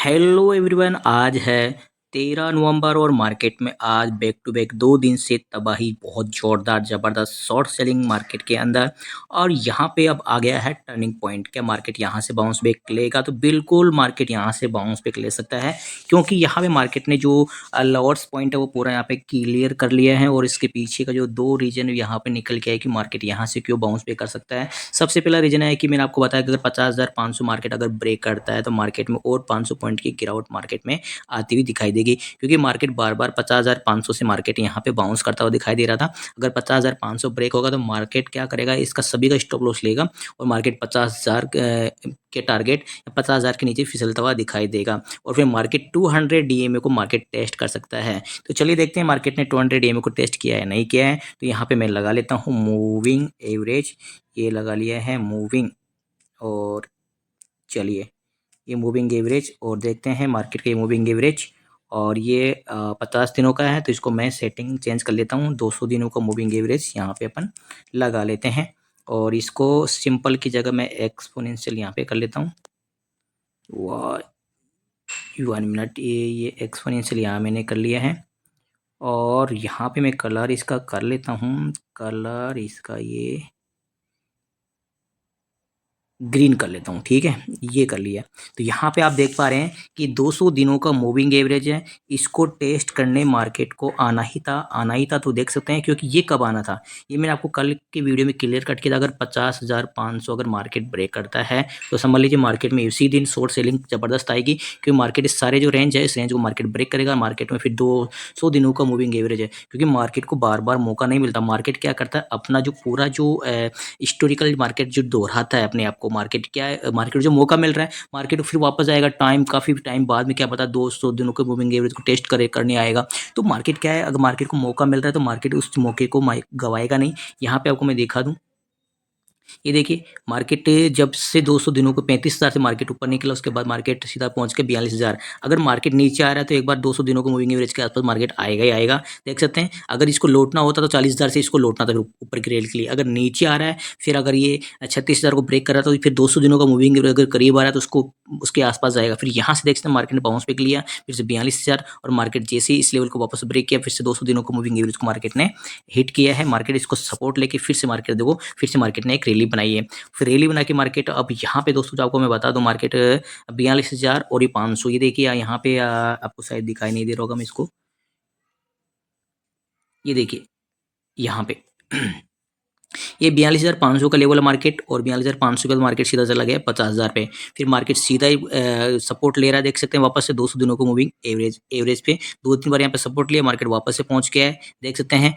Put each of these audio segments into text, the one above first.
Hello everyone, आज है 13 नवंबर और मार्केट में आज बैक टू बैक 2 दिन से तबाही बहुत ज़ोरदार ज़बरदस्त शॉर्ट सेलिंग मार्केट के अंदर। और यहाँ पे अब आ गया है टर्निंग पॉइंट। क्या मार्केट यहाँ से बाउंस बैक लेगा? तो बिल्कुल मार्केट यहाँ से बाउंस बैक ले सकता है, क्योंकि यहाँ पे मार्केट ने जो लोअर्स पॉइंट है वो पूरा यहाँ पे क्लियर कर लिया है। और इसके पीछे का जो दो रीजन यहाँ पे निकल के है कि मार्केट यहाँ से क्यों बाउंस बैक कर सकता है। सबसे पहला रीजन है कि मैंने आपको बताया कि अगर 50,500 मार्केट अगर ब्रेक करता है तो मार्केट में और 500 पॉइंट की गिरावट मार्केट में आती हुई दिखाई देगी, क्योंकि मार्केट बार बार 50,500 से मार्केट यहाँ पे बाउंस करता हुआ दिखाई दे रहा था। अगर 50,500 ब्रेक होगा तो मार्केट क्या करेगा, इसका सभी का स्टॉप लॉस लेगा और मार्केट 50,000 के टारगेट 50,000 के नीचे फिसलता हुआ दिखाई देगा। और फिर मार्केट 200 डीएमए को मार्केट टेस्ट कर सकता है। तो चलिए देखते हैं मार्केट ने 200 डीएमए को टेस्ट किया है नहीं किया है। तो यहाँ पे मैं लगा लेता हूँ मूविंग एवरेज, ये लगा लिया है मूविंग। और चलिए ये मूविंग एवरेज और देखते हैं मार्केट का ये मूविंग एवरेज। और ये 50 दिनों का है, तो इसको मैं सेटिंग चेंज कर लेता हूँ। 200 दिनों का मूविंग एवरेज यहाँ पे अपन लगा लेते हैं। और इसको सिंपल की जगह मैं एक्सपोनेंशियल यहाँ पे कर लेता हूँ। 1 मिनट, ये एक्सपोनेंशियल यहाँ मैंने कर लिया है। और यहाँ पे मैं कलर इसका कर लेता हूँ, कलर इसका ये ग्रीन कर लेता हूँ। ठीक है, ये कर लिया। तो यहाँ पे आप देख पा रहे हैं कि 200 दिनों का मूविंग एवरेज है, इसको टेस्ट करने मार्केट को आना ही था। तो देख सकते हैं, क्योंकि ये कब आना था, ये मैंने आपको कल की वीडियो में क्लियर कट किया था। अगर 50,500 अगर मार्केट ब्रेक करता है तो समझ लीजिए मार्केट में उसी दिन शॉर्ट सेलिंग ज़बरदस्त आएगी, क्योंकि मार्केट इस सारे जो रेंज है इस रेंज को मार्केट ब्रेक करेगा। मार्केट में फिर 200 दिनों का मूविंग एवरेज है, क्योंकि मार्केट को बार बार मौका नहीं मिलता। मार्केट क्या करता है, अपना जो पूरा जो हिस्टोरिकल मार्केट जो दोहराता है अपने आप को। मार्केट क्या है, मार्केट जो मौका मिल रहा है मार्केट फिर वापस आएगा टाइम, काफ़ी टाइम बाद में, क्या पता 200 दिनों के मूविंग एवरेज को टेस्ट करने आएगा। तो मार्केट क्या है, अगर मार्केट को मौका मिल रहा है तो मार्केट उस मौके को गवाएगा नहीं। यहाँ पे आपको मैं दिखा दूँ, ये देखिए मार्केट जब से 200 दिनों को 35,000 से मार्केट ऊपर निकला, उसके बाद मार्केट सीधा पहुंच के 42,000। अगर मार्केट नीचे आ रहा है तो एक बार 200 दिनों को मूविंग एवरेज के आसपास मार्केट आएगा ही आएगा। देख सकते हैं, अगर इसको लौटना होता तो 40,000 से इसको लौटना था फिर ऊपर की रेल के लिए। अगर नीचे आ रहा है, फिर अगर ये 36,000 को ब्रेक कर रहा है तो फिर 200 दिनों का मूविंग एवरेज अगर करीब आ रहा है तो उसको उसके आसपास जाएगा। फिर यहाँ से देख सकते हैं मार्केट ने बाउंस बैक लिया, फिर से 42,000। और मार्केट जैसे ही इस लेवल को वापस ब्रेक किया, फिर से 200 दिनों को मूविंग एवरेज को मार्केट ने हिट किया है। मार्केट इसको सपोर्ट लेके फिर से मार्केट देखो, फिर से मार्केट ने एक रैली बनाई है। फिर रैली बना के मार्केट अब यहाँ पे दोस्तों, जो आपको मैं बता दूं, मार्केट 42,000 और ये 500, ये देखिए यहाँ पे आपको शायद दिखाई नहीं दे रहा होगा मैं इसको, ये देखिए यहाँ पे ये 42,500 का लेवल है मार्केट। और 42,500 के बाद मार्केट सीधा चला गया 50,000 पे। फिर मार्केट सीधा ही सपोर्ट ले रहा है, देख सकते हैं वापस से 200 दिनों को मूविंग एवरेज पे 2-3 बार यहाँ पे सपोर्ट लिया, मार्केट वापस से पहुंच गया है। देख सकते हैं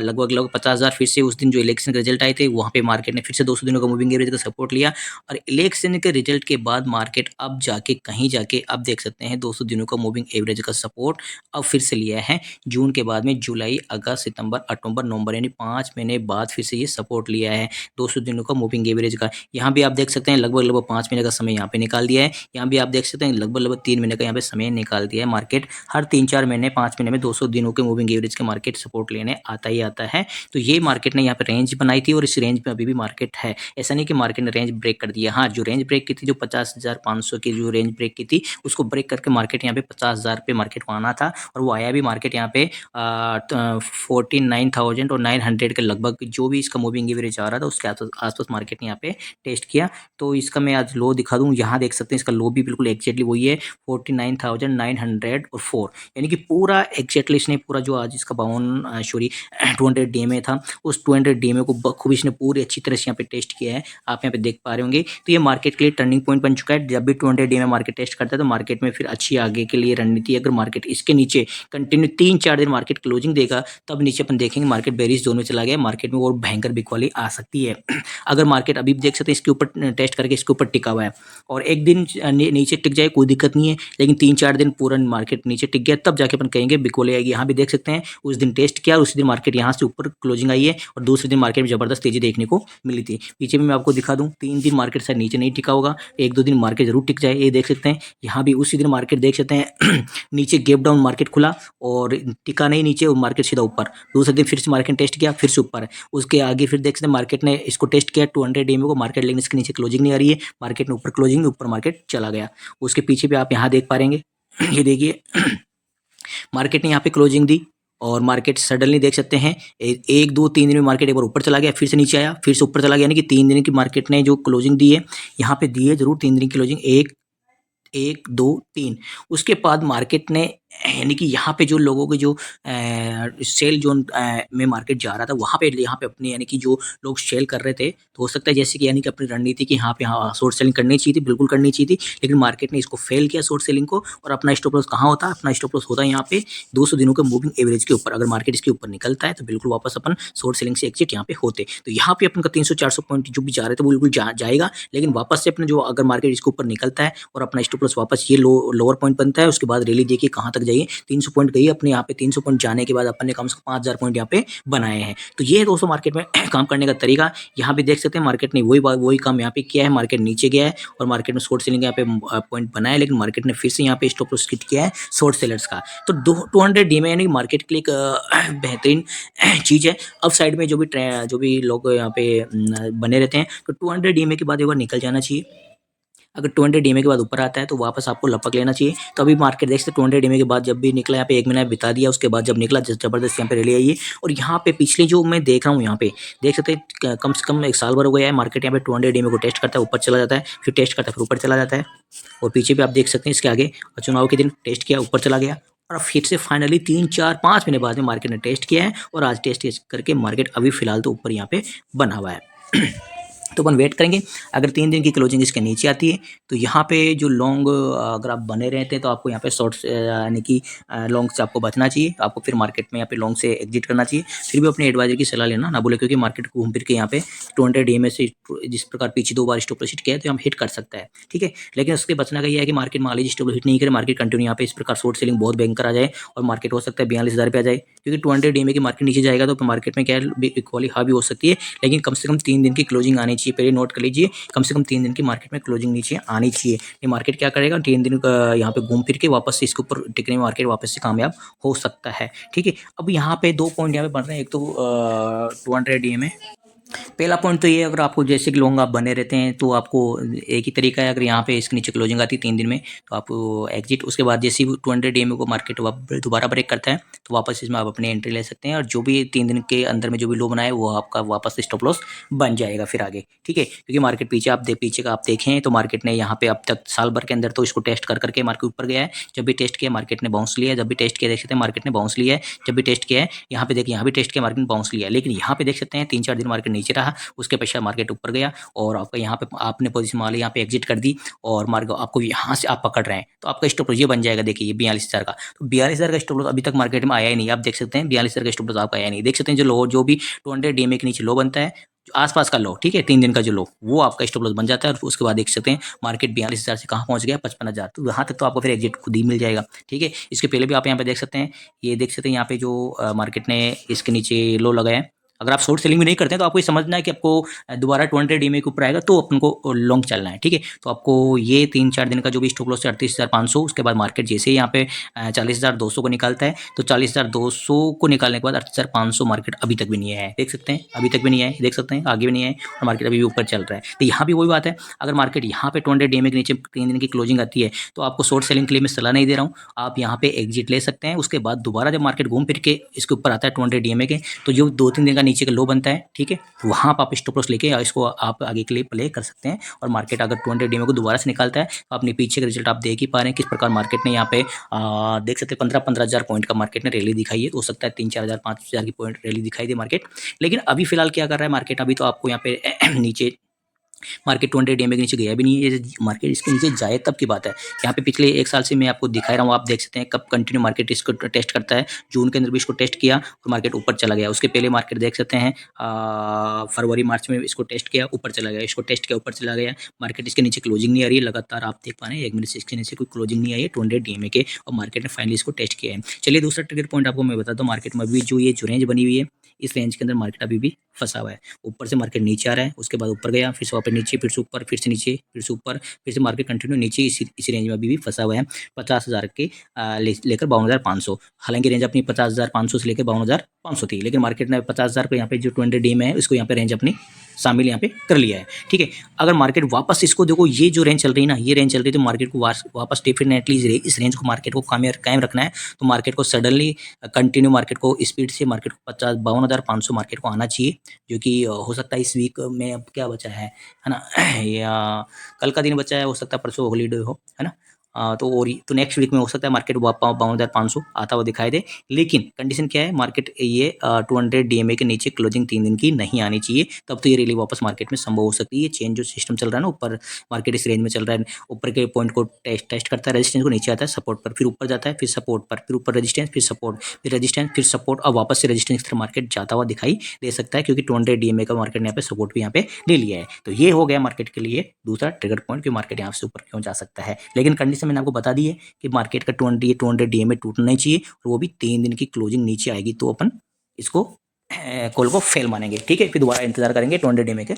लगभग 50,000। फिर से उस दिन जो इलेक्शन के रिजल्ट आए थे वहाँ पे मार्केट ने फिर से 200 दिनों का मूविंग एवरेज का सपोर्ट लिया। और इलेक्शन के रिजल्ट के बाद मार्केट अब जाके कहीं जाके अब देख सकते हैं 200 दिनों का मूविंग एवरेज का सपोर्ट अब फिर से लिया है। जून के बाद में जुलाई, अगस्त, सितंबर, अक्टूबर, नवंबर, यानी 5 महीने बाद फिर से ये सपोर्ट लिया है 200 दिनों का मूविंग एवरेज का। यहाँ भी आप देख सकते हैं लगभग 5 महीने का समय यहाँ पे निकाल दिया है। यहाँ भी आप देख सकते हैं लगभग 3 महीने का यहाँ पे समय निकाल दिया है। मार्केट हर 3-4 महीने 5 महीने में 200 दिनों के मूविंग एवरेज के मार्केट सपोर्ट लेने आता ही आता है। तो ये मार्केट ने यहाँ पे रेंज बनाई थी और इस रेंज में अभी भी मार्केट है। ऐसा नहीं कि मार्केट ने रेंज ब्रेक कर दिया। हाँ, जो रेंज ब्रेक की थी, जो 50,500 की जो रेंज ब्रेक की थी, उसको ब्रेक करके मार्केट यहाँ पे 50,000 पे मार्केट को आना था। और वो आया भी। मार्केट यहाँ पे 49,000 और 900 के लगभग जो भी इसका मूविंग एवरेज आ रहा था उसके आसपास मार्केट ने यहाँ पे टेस्ट किया। तो इसका मैं आज लो दिखा दूँ, यहाँ देख सकते हैं इसका लो भी बिल्कुल एक्जेक्टली वही है 49,904, यानी कि पूरा एक्जेक्टली इसने पूरा जो आज इसका 200 डीएमए था उस 200 डीएमए को बखूबी इसने पूरी अच्छी तरह से यहाँ पे टेस्ट किया है। आप यहाँ पे देख पा रहे होंगे। तो ये मार्केट के लिए टर्निंग पॉइंट बन चुका है। जब भी 200 डीएमए मार्केट टेस्ट करता है तो मार्केट में फिर अच्छी आगे के लिए रणनीति। अगर मार्केट इसके नीचे कंटिन्यू 3-4 दिन मार्केट क्लोजिंग देगा तब नीचे अपन देखेंगे मार्केट बेरिश जोन में चला गया, मार्केट में और भयंकर बिकवाली आ सकती है। अगर मार्केट अभी देख सकते हैं इसके ऊपर टेस्ट करके इसके ऊपर टिका हुआ है और एक दिन नीचे टिक जाए कोई दिक्कत नहीं है, लेकिन 3-4 दिन पूरा मार्केट नीचे टिक गया तब जाके अपन कहेंगे बिकवाली आएगी। यहाँ भी देख सकते हैं उस दिन टेस्ट किया और उसी दिन मार्केट यहाँ से ऊपर क्लोजिंग आई है और दूसरे दिन मार्केट में जबरदस्त तेजी देखने को मिली थी। पीछे भी मैं आपको दिखा दूं, 3 दिन मार्केट शायद नीचे नहीं टिका होगा, 1-2 दिन मार्केट जरूर टिक जाए। ये देख सकते हैं यहाँ भी उसी दिन मार्केट देख सकते हैं नीचे गैप डाउन मार्केट खुला और टिका नहीं नीचे और मार्केट सीधा ऊपर। दूसरे दिन फिर से मार्केट टेस्ट किया, फिर से ऊपर है। उसके आगे फिर देख सकते हैं मार्केट ने इसको टेस्ट किया 200 डीएमए को, मार्केट लेकिन इसके नीचे क्लोजिंग नहीं आ रही है, मार्केट ने ऊपर क्लोजिंग, ऊपर मार्केट चला गया। उसके पीछे भी आप यहाँ देख पा रहेंगे ये देखिए मार्केट ने यहाँ पे क्लोजिंग दी और मार्केट सडनली देख सकते हैं 1 2 3 दिन में मार्केट एक बार ऊपर चला गया, फिर से नीचे आया, फिर से ऊपर चला गया, यानी कि 3 दिन की मार्केट ने जो क्लोजिंग दी है यहाँ पे दी है जरूर 3 दिन की क्लोजिंग, 1 1 2 3। उसके बाद मार्केट ने यानी कि यहाँ पे जो लोगों के जो सेल जोन में मार्केट जा रहा था वहाँ पे अपने यानी कि जो लोग सेल कर रहे थे, तो हो सकता है जैसे कि यानी कि अपनी रणनीति की यहाँ पे हाँ शॉर्ट सेलिंग करनी चाहिए थी, बिल्कुल करनी चाहिए थी, लेकिन मार्केट ने इसको फेल किया शॉर्ट सेलिंग को। और अपना स्टॉप लॉस कहाँ होता है? अपना स्टॉप लॉस होता है यहाँ पे 200 दिनों के मूविंग एवरेज के ऊपर। अगर मार्केट इसके ऊपर निकलता है तो बिल्कुल वापस अपन शॉर्ट सेलिंग से एग्जिट यहाँ पे होते। तो यहाँ पे अपन का 300 400 पॉइंट जो भी जा रहे थे वो बिल्कुल जाएगा, लेकिन वापस से अपने जो अगर मार्केट इसके ऊपर निकलता है और अपना स्टॉप लॉस वापस ये लोअर पॉइंट बनता है, उसके बाद रैली देखिए कहाँ तक जाइए, 300 पॉइंट गई अपने यहाँ पे। 300 पॉइंट जाने के बाद अपन ने कम से कम 5000 पॉइंट यहाँ पे बनाए हैं। तो ये है दोस्तों मार्केट में काम करने का तरीका। यहाँ पे देख सकते हैं मार्केट ने वही काम यहाँ पे किया है, मार्केट नीचे गया है और मार्केट में शॉर्ट सेलिंग यहाँ पे पॉइंट बनाया, लेकिन मार्केट ने फिर से यहाँ पे स्टॉप लॉस हिट किया है शॉर्ट सेलर्स का। तो 200 डीएमए यानी मार्केट के लिए एक बेहतरीन चीज़ है। अब साइड में जो भी लोग यहाँ पे बने रहते हैं, तो 200 डीएमए के बाद एक बार निकल जाना चाहिए। अगर 200 डीएमए के बाद ऊपर आता है तो वापस आपको लपक लेना चाहिए। तो अभी मार्केट देख सकते 200 डीएमए के बाद जब भी निकला यहाँ पे 1 महीना बिता दिया, उसके बाद जब निकला जबरदस्त यहाँ पे रैली आई है। और यहाँ पे पिछले जो मैं देख रहा हूँ यहाँ पे देख सकते हैं कम से कम 1 साल भर हो गया है, मार्केट यहाँ पे 200 डीएमए को टेस्ट करता है, ऊपर चला जाता है, फिर टेस्ट करता है, फिर ऊपर चला जाता है। और पीछे भी आप देख सकते हैं इसके आगे चुनाव के दिन टेस्ट किया, ऊपर चला गया, और फिर से फाइनली 3 4 5 महीने बाद में मार्केट ने टेस्ट किया है और आज टेस्ट करके मार्केट अभी फिलहाल तो ऊपर यहाँ पे बना हुआ है। तो अपन वेट करेंगे। अगर 3 दिन की क्लोजिंग इसके नीचे आती है तो यहाँ पे जो लॉन्ग अगर आप बने रहते हैं तो आपको यहाँ पे शॉर्ट यानी कि लॉन्ग से आपको बचना चाहिए, आपको फिर मार्केट में यहाँ पे लॉन्ग से एग्जिट करना चाहिए। फिर भी अपने एडवाइजर की सलाह लेना ना बोले, क्योंकि मार्केट को घूम फिर के यहाँ पे 200 डीएमए से जिस प्रकार पीछे 2 बार स्टॉप लॉस हिट किया है तो हम हिट कर सकता है, ठीक है। लेकिन उसके बचना का ये है कि मार्केट मान लीजिए स्टॉप लॉस हिट नहीं करे, मार्केट कंटिन्यू यहाँ पे इस प्रकार शॉर्ट सेलिंग बहुत भयंकर आ जाए और मार्केट हो सकता है 42,000 पे आ जाए, क्योंकि 200 डीएमए की मार्केट नीचे जाएगा तो मार्केट में क्या है इक्वली हावी हो सकती है। लेकिन कम से कम 3 दिन की क्लोजिंग आनी चाहिए, पहले नोट कर लीजिए, कम से कम 3 दिन की मार्केट में क्लोजिंग नीचे आनी चाहिए। ये मार्केट क्या करेगा 3 दिन यहाँ पे घूम फिर के वापस से इसके ऊपर टिकने में मार्केट वापस से कामयाब हो सकता है, ठीक है। अब यहाँ पे 2 पॉइंट यहाँ पे बन रहे हैं, एक तो 200 डीएमए। पहला पॉइंट तो ये, अगर आपको जैसे कि लॉन्ग आप बने रहते हैं तो आपको एक ही तरीका है, अगर यहाँ पे इसके नीचे क्लोजिंग आती है 3 दिन में तो आप एग्जिट, उसके बाद जैसे ही 200 डीएमए को मार्केट दोबारा ब्रेक करता है तो वापस इसमें आप अपनी एंट्री ले सकते हैं, और जो भी 3 दिन के अंदर में जो भी लो बनाए वो आपका वापस स्टॉप लॉस बन जाएगा फिर आगे, ठीक है। क्योंकि मार्केट पीछे का आप देखें तो मार्केट ने यहाँ पे अब तक साल भर के अंदर तो इसको टेस्ट करके मार्केट ऊपर गया है, जब भी टेस्ट किया मार्केट ने बाउंस लिया है, जब भी टेस्ट किया देख सकते हैं मार्केट ने बाउंस लिया है, जब भी टेस्ट किया है यहाँ पे देखिए यहाँ भी टेस्ट किया मार्केट ने बाउंस लिया है, लेकिन यहाँ पे देख सकते हैं 3 4 दिन मार्केट नीचे रहा, उसके पश्चात मार्केट ऊपर गया और आपका यहाँ पे आपने पोजीशन मान ली यहाँ पे एग्जिट कर दी और मार्केट आपको यहाँ से आप पकड़ रहे हैं तो आपका स्टॉप लॉस ये बन जाएगा, देखिए ये 42,000 का। तो 42,000 का स्टॉप लॉस अभी तक मार्केट में आया ही नहीं, आप देख सकते हैं 42,000 का स्टॉप लॉस आपका आया नहीं। देख सकते हैं जो भी 200 डीएमए के नीचे लो बनता है, जो आसपास का लो, ठीक है, 3 दिन का जो लो वो आपका स्टॉप लॉस बन जाता है, और उसके बाद देख सकते हैं मार्केट 42,000 से कहाँ पहुंच गया 55,000, तो यहाँ तक तो आपको फिर एग्जिट खुद ही मिल जाएगा, ठीक है। इसके पहले भी आप यहाँ पे देख सकते हैं, ये देख सकते हैं यहाँ पे जो मार्केट ने इसके नीचे लो लगाया है। अगर आप शॉर्ट सेलिंग भी नहीं करते हैं तो आपको ये समझना है कि आपको दोबारा 200 डीएमए के ऊपर आएगा तो अपन को लॉन्ग चलना है, ठीक है। तो आपको ये 3 4 दिन का जो भी स्टॉप लॉस है 38,500, उसके बाद मार्केट जैसे ही यहाँ पे 40,200 को निकालता है तो 40,200 को निकालने के बाद 38,500 मार्केट अभी तक भी नहीं आया है, देख सकते हैं अभी तक भी नहीं आया है, देख सकते हैं आगे भी नहीं आए और मार्केट अभी भी ऊपर चल रहा है। तो यहाँ भी वही बात है, अगर मार्केट यहाँ पे 200 डीएमए के नीचे 3 दिन की क्लोजिंग आती है तो आपको शॉर्ट सेलिंग के लिए मैं सलाह नहीं दे रहा हूँ, आप यहाँ पे एग्जिट ले सकते हैं। उसके बाद दोबारा जब मार्केट घूम फिर के इसके ऊपर आता है 200 डीएमए के, तो जो 2 3 दिन का नीचे का लो बनता है, ठीक है, वहाँ पर आप स्टॉप लॉस लेके इसको आप आगे के लिए प्ले कर सकते हैं। और मार्केट अगर 200 डीएमए को दोबारा से निकालता है तो अपने पीछे का रिजल्ट आप देख ही पा रहे हैं किस प्रकार मार्केट ने यहाँ पे देख सकते हैं 15,000 पॉइंट का मार्केट ने रैली दिखाई है। तो हो सकता है 3 4 हज़ार 5 हज़ार की पॉइंट रैली दिखाई दे मार्केट, लेकिन अभी फिलहाल क्या कर रहा है मार्केट, अभी तो आपको यहाँ पे नीचे मार्केट 200 डीएमए के नीचे गया भी नहीं है, ये मार्केट इसके नीचे जाए तब की बात है। यहाँ पे पिछले 1 साल से मैं आपको दिखा रहा हूँ, आप देख सकते हैं कब कंटिन्यू मार्केट इसको टेस्ट करता है। जून के अंदर भी इसको टेस्ट किया और मार्केट ऊपर चला गया, उसके पहले मार्केट देख सकते हैं फरवरी मार्च में इसको टेस्ट किया ऊपर चला गया, इसको टेस्ट किया ऊपर चला गया, मार्केट इसके नीचे क्लोजिंग नहीं आ रही है, लगातार आप देख पा रहे हैं 1 मिनट से इसके नीचे कोई क्लोजिंग नहीं आई है 200 डीएमए के, और मार्केट ने फाइनली इसको टेस्ट किया है। चलिए दूसरा ट्रिगर पॉइंट आपको मैं बताता हूँ, मार्केट में अभी जो ये रेंज बनी हुई है इस रेंज के अंदर मार्केट अभी भी फंसा हुआ है। ऊपर से मार्केट नीचे आ रहा है, उसके बाद ऊपर गया, फिर से वापस नीचे, फिर से ऊपर, फिर से नीचे, फिर से ऊपर, फिर से मार्केट कंटिन्यू नीचे इसी रेंज में अभी भी फंसा हुआ है 50,000 के लेकर 52,500। हालांकि रेंज अपनी 50,500 से लेकर 52,500 थी, लेकिन मार्केट ने 50,000 को यहाँ पे जो 200 डे में है उसको यहाँ पे रेंज अपनी शामिल यहाँ पे कर लिया है। ठीक है, अगर मार्केट वापस इसको देखो, ये जो रेंज चल रही है ना, ये रेंज चल रही है, तो मार्केट को वापस डेफिनेटली इस रेंज को मार्केट को कायम रखना है। तो मार्केट को सडनली कंटिन्यू मार्केट को स्पीड से मार्केट को 52,500 मार्केट को आना चाहिए, जो कि हो सकता है इस वीक में। अब क्या बचा है ना या कल का दिन बचा है, हो सकता है परसों हॉलीडे हो, है ना। तो नेक्स्ट वीक में हो सकता है मार्केट 52,500 आता हुआ दिखाई दे। लेकिन कंडीशन क्या है, मार्केट ये 200 डीएमए के नीचे क्लोजिंग 3 दिन की नहीं आनी चाहिए, तब तो ये रैली वापस मार्केट में संभव हो सकती है। चेंज जो सिस्टम चल रहा है ना, ऊपर मार्केट इस रेंज में चल रहा है, ऊपर के पॉइंट को टेस्ट करता है, रेजिस्टेंस को नीचे आता है सपोर्ट पर, फिर ऊपर जाता है, फिर सपोर्ट पर, फिर ऊपर रेजिस्टेंस, फिर सपोर्ट, फिर रेजिस्टेंस, फिर सपोर्ट, और वापस से रेजिस्टेंस की तरफ मार्केट जाता हुआ दिखाई दे सकता है, क्योंकि 200 डीएमए का मार्केट ने यहाँ पे सपोर्ट भी यहाँ पे ले लिया है। तो ये हो गया मार्केट के लिए दूसरा ट्रिगर पॉइंट कि मार्केट यहाँ से ऊपर क्यों जा सकता है। लेकिन कंडीशन मैंने आपको बता दी है कि मार्केट का 200 डीएमए टूटना ही चाहिए, और वो भी 3 दिन की क्लोजिंग नीचे आएगी, तो अपन इसको कॉल को फेल मानेंगे। ठीक है, फिर दोबारा इंतजार करेंगे 200 डीएमए के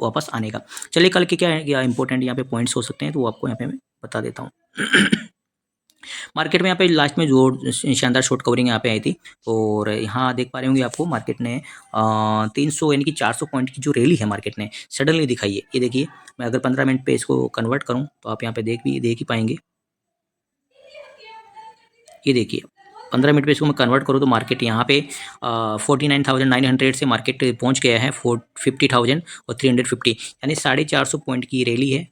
वापस आने का। चलिए, कल के क्या इंपॉर्टेंट यहाँ पे पॉइंट्स हो सकते हैं, तो वो आपको यहाँ पे मैं बता देता हूँ। मार्केट में यहाँ पे लास्ट में जो शानदार शॉर्ट कवरिंग यहाँ पे आई थी, और यहाँ देख पा रहे होंगे आपको मार्केट ने 300 यानी कि 400 पॉइंट की जो रैली है मार्केट ने सडनली दिखाई है। ये देखिए, मैं अगर 15 मिनट पे इसको कन्वर्ट करूँ तो आप यहाँ पे देख ही पाएंगे। ये देखिए, 15 मिनट पे इसको मैं कन्वर्ट करूँ तो मार्केट यहाँ पे 49,900 से मार्केट पहुँच गया है 50,000 और 350, यानी 450 पॉइंट की रैली है।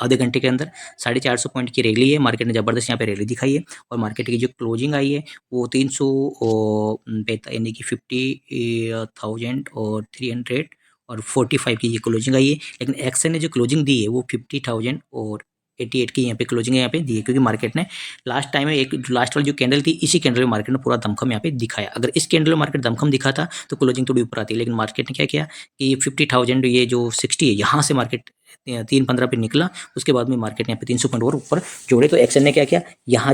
आधे घंटे के अंदर 450 पॉइंट की रैली है। मार्केट ने ज़बरदस्त यहाँ पे रैली दिखाई है, और मार्केट की जो क्लोजिंग आई है वो 300 यानी कि 50,000 और 300 और 45 की ये क्लोजिंग आई है। लेकिन एक्सन ने जो क्लोजिंग दी है वो 50,000 और 88 की यहाँ पे क्लोजिंग यहाँ पे दी है, क्योंकि मार्केट ने लास्ट टाइम में एक लास्ट वाली जो कैंडल थी, इसी कैंडल में मार्केट ने पूरा दमखम यहाँ पे दिखाया। अगर इस कैंडल में मार्केट दमखम दिखा था तो क्लोजिंग थोड़ी ऊपर आती है, लेकिन मार्केट ने क्या किया कि 50,000 ये जो 60 है, यहाँ से मार्केट 315 पे निकला, उसके बाद में मार्केट ने यहाँ पे 300 पॉइंट और ऊपर जोड़े। तो एक्शन ने क्या किया, यहाँ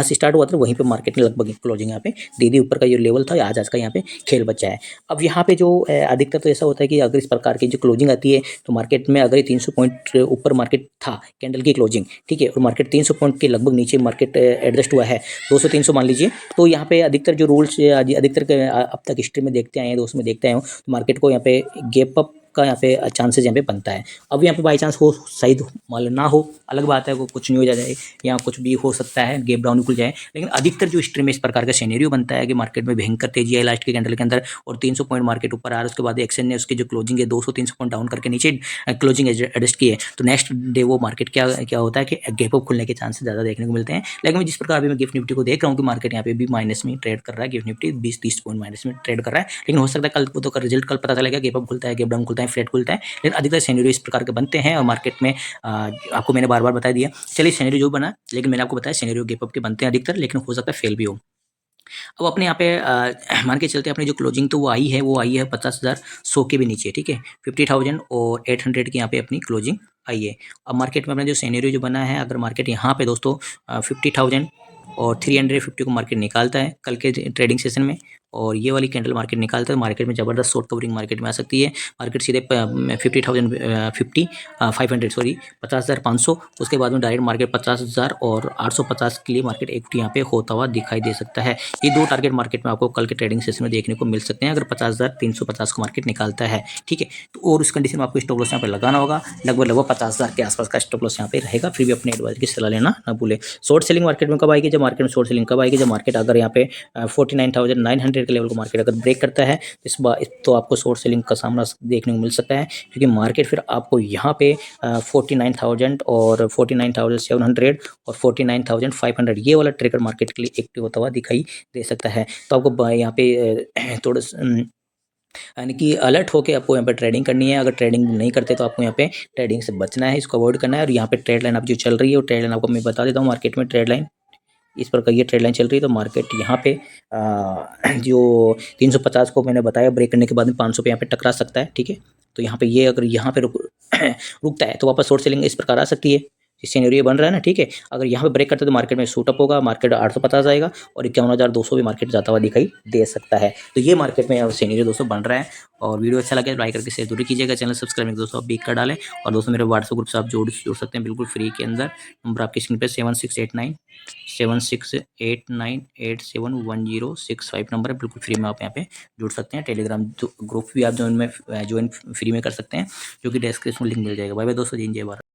से स्टार्ट हुआ था, वहीं पे मार्केट ने लगभग क्लोजिंग यहाँ पे दे दी। ऊपर का जो लेवल था आज का यहाँ पे खेल बचा है। अब यहाँ पे जो अधिकतर तो ऐसा होता है कि अगर इस प्रकार की जो क्लोजिंग आती है तो मार्केट में अगर 300 पॉइंट ऊपर मार्केट था कैंडल की क्लोजिंग, ठीक है, और मार्केट 300 पॉइंट के लगभग नीचे मार्केट एडजस्ट हुआ है, 200-300 मान लीजिए, तो यहाँ पे अधिकतर जो रूल्स अधिकतर अब तक हिस्ट्री में देखते आए हैं, दोस्तों में देखते आए हो, तो मार्केट को यहाँ पे गैप अप का यहाँ पे चांसेस यहाँ पे बनता है। अब यहाँ पे बाई चांस हो, शायद मान लो ना हो, अलग बात है, वो कुछ नहीं हो जाए, यहाँ कुछ भी हो सकता है, गैप डाउन खुल जाए। लेकिन अधिकतर जो हिस्ट्री में इस प्रकार का सिनेरियो बनता है कि मार्केट में भयंकर तेजी है लास्ट के कैंडल के अंदर, और 300 पॉइंट मार्केट ऊपर आ रहा है, उसके बाद एक्शन ने उसकी जो क्लोजिंग है 200-300 पॉइंट डाउन करके नीचे क्लोजिंग एडजस्ट की है, तो नेक्स्ट डे वो मार्केट क्या होता है कि गैप अप खुलने के चांसेस ज़्यादा देखने को मिलते हैं। लेकिन जिस प्रकार अभी मैं गिफ्ट निफ्टी को देख रहा हूँ कि मार्केट यहाँ पे भी माइनस में ट्रेड कर रहा है, गिफ्ट निफ्टी 20-30 पॉइंट माइनस में ट्रेड कर रहा है। लेकिन हो सकता है कल तो रिजल्ट कल पता चलेगा, गैप अप खुलता है, गैप डाउन खुलता है, फ्लैट खुलता है, लेकिन अधिकतर सिनेरियो इस प्रकार के बनते हैं। और मार्केट में आपको मैंने बार बार बता दिया, चलिए सिनेरियो जो बना, लेकिन मैंने आपको बताया सिनेरियो गैप अप के बनते हैं अधिकतर, लेकिन हो सकता है फेल भी हो। अब अपने यहाँ पे मान के चलते हैं, अपनी जो क्लोजिंग तो वो आई है 50,100 के भी नीचे, ठीक है, 50,000 और 800 की यहाँ पे अपनी क्लोजिंग आई है। अब मार्केट में अपना जो सिनेरियो जो बना है, अगर मार्केट यहाँ पे दोस्तों 50,000 और 350 को मार्केट निकालता है कल के ट्रेडिंग सेशन में, और ये वाली कैंडल मार्केट निकालता है, मार्केट में ज़बरदस्त शॉर्ट कवरिंग मार्केट में आ सकती है। मार्केट सीधे 500 सॉरी 50,500, उसके बाद में डायरेक्ट मार्केट 50,000 और 850 के लिए मार्केट इक्विटी यहाँ पे होता हुआ दिखाई दे सकता है। ये दो टारगेट मार्केट में आपको कल के ट्रेडिंग सेशन में देखने को मिल सकते हैं, अगर 50,350 को मार्केट निकालता है, ठीक है। तो और उस कंडीशन में आपको स्टॉप लॉस यहाँ पे लगाना होगा, लगभग 50,000 के आसपास का स्टॉप लॉस यहाँ पे रहेगा। फिर भी अपने एडवाइजर की सलाह लेना ना भूले। शॉर्ट सेलिंग मार्केट में कब आएगी, जब मार्केट में शॉर्ट सेलिंग कब आएगी, जब मार्केट अगर यहाँ पे 49,900 के लेवल को मार्केट अगर ब्रेक करता है, इस बार तो आपको शॉर्ट सेलिंग का सामना देखने को मिल सकता है, क्योंकि मार्केट फिर आपको यहाँ पे 49,000 और 49,700 और 49,500 ये वाला ट्रिगर मार्केट के लिए एक्टिव होता हुआ दिखाई दे सकता है। तो आपको यहाँ पे थोड़ा यानी कि अलर्ट होकर आपको यहाँ पे ट्रेडिंग करनी है। अगर ट्रेडिंग नहीं करते तो आपको यहाँ पे ट्रेडिंग से बचना है, इसको अवॉइड करना है। और यहाँ पे ट्रेड लाइन अब जो चल रही है वो ट्रेड लाइन आपको मैं बता देता हूँ। मार्केट में ट्रेड लाइन इस प्रकार ये ट्रेड लाइन चल रही है, तो मार्केट यहाँ पे जो 350 को मैंने बताया ब्रेक करने के बाद में 500 पे यहाँ पे टकरा सकता है, ठीक है। तो यहाँ पे ये अगर यहाँ पे रुकता है तो वापस शॉर्ट सेलिंग इस प्रकार आ सकती है, सिनेरियो बन रहा है ना, ठीक है। अगर यहाँ पे ब्रेक करते तो मार्केट में शूटअप होगा, मार्केट 850 आएगा और 51,200 भी मार्केट जाता हुआ दिखाई दे सकता है। तो ये मार्केट में अब सिनेरियो दोस्तों बन रहा है। और वीडियो अच्छा लगे लाइक करके शेयर जरूर कीजिएगा, चैनल सब्सक्राइब दोस्तों आप भी कर डालें। और दोस्तों मेरे व्हाट्सएप ग्रुप से आप जुड़ सकते हैं बिल्कुल फ्री के अंदर। नंबर आपकी स्क्रीन पे 7689 नंबर है, बिल्कुल फ्री में आप यहाँ पे जुड़ सकते हैं। टेलीग्राम ग्रुप भी आप ज्वाइन फ्री में कर सकते हैं, जो कि डिस्क्रिप्शन में लिंक मिल जाएगा। बाय बाय दोस्तों, जय भारत।